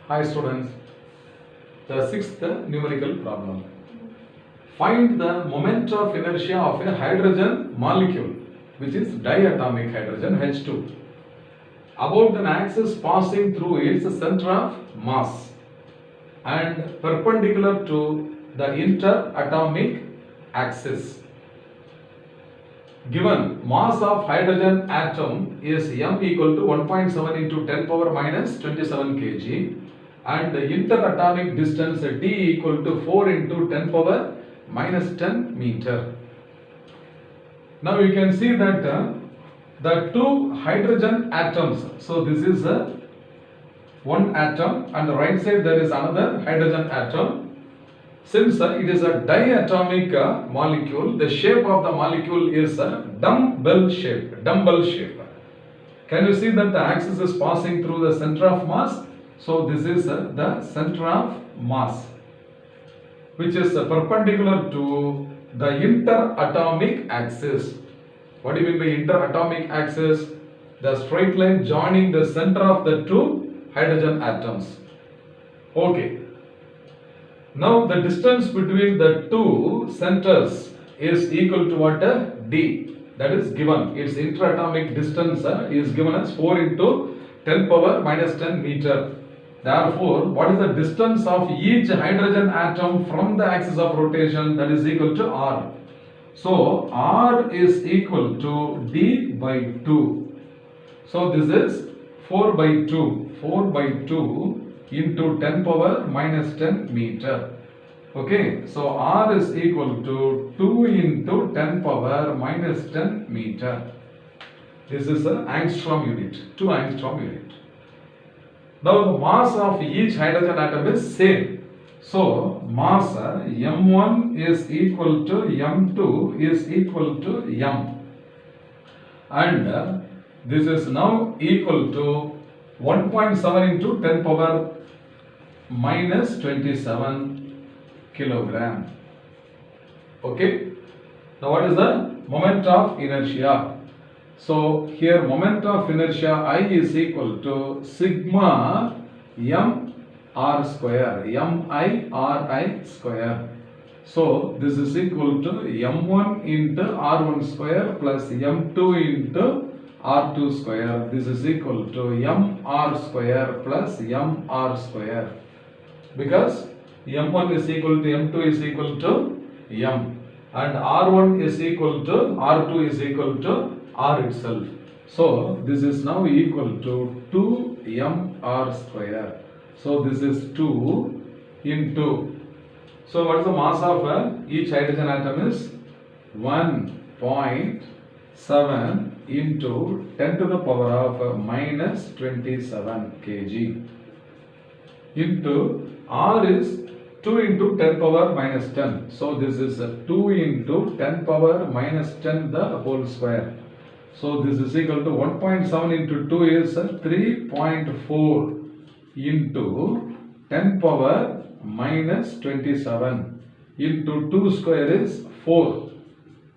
Hi students, the sixth numerical problem. Find the moment of inertia of a hydrogen molecule, which is diatomic hydrogen H2, about an axis passing through its center of mass and perpendicular to the interatomic axis. Given mass of hydrogen atom is m equal to 1.7 into 10 power minus 27 kg and the interatomic distance d equal to 4 into 10 power minus 10 meter. Now you can see that the two hydrogen atoms, so this is one atom and the right side there is another hydrogen atom. Since it is a diatomic molecule, the shape of the molecule is a dumbbell shape. Can you see that the axis is passing through the center of mass? So this is the center of mass, which is perpendicular to the interatomic axis. What do you mean by interatomic axis? The straight line joining the center of the two hydrogen atoms. Okay. Now the distance between the two centers is equal to what? D. That is given. Its interatomic distance is given as 4 into 10 power minus 10 meter. Therefore, what is the distance of each hydrogen atom from the axis of rotation? That is equal to R. So R is equal to D by 2. So this is 4 by 2. 4 by 2 into 10 power minus 10 meter. Okay, so R is equal to 2 into 10 power minus 10 meter. This is an angstrom unit, 2 angstrom unit. Now the mass of each hydrogen atom is same. So mass M1 is equal to M2 is equal to M. And this is now equal to 1.7 into 10 power minus 27 kilogram. Okay. Now what is the moment of inertia? So here moment of inertia I is equal to sigma m r square, mi r I square. So this is equal to m1 into r1 square plus m2 into r2 square. This is equal to mr square plus mr square, because m1 is equal to m2 is equal to m and r1 is equal to r2 is equal to r itself. So this is now equal to 2mr square. So this is 2 into, so what is the mass of each hydrogen atom is 1.7 into 10 to the power of minus 27 kg into R is 2 into 10 power minus 10. So this is 2 into 10 power minus 10 the whole square. So this is equal to 1.7 into 2 is 3.4 into 10 power minus 27 into 2 square is 4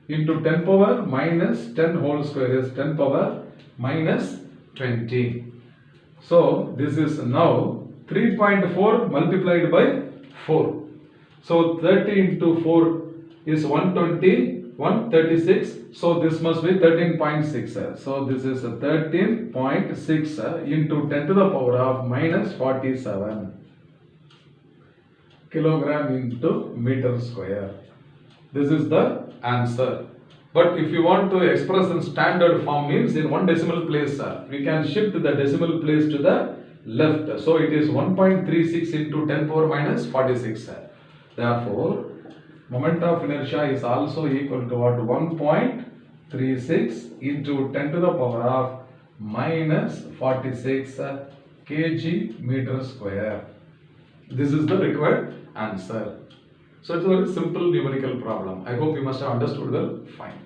into 10 power minus 10 whole square is 10 power minus 20. So this is now 3.4 multiplied by 4. So 30 into 4 is 120, 136. So this must be 13.6. So this is 13.6 into 10 to the power of minus 47 kilogram into meter square. This is the answer. But if you want to express in standard form, means in one decimal place, we can shift the decimal place to the left. So it is 1.36 into 10 power minus 46. Therefore, moment of inertia is also equal to what? 1.36 into 10 to the power of minus 46 kg meter square. This is the required answer. So it's a very simple numerical problem. I hope you must have understood well. Fine.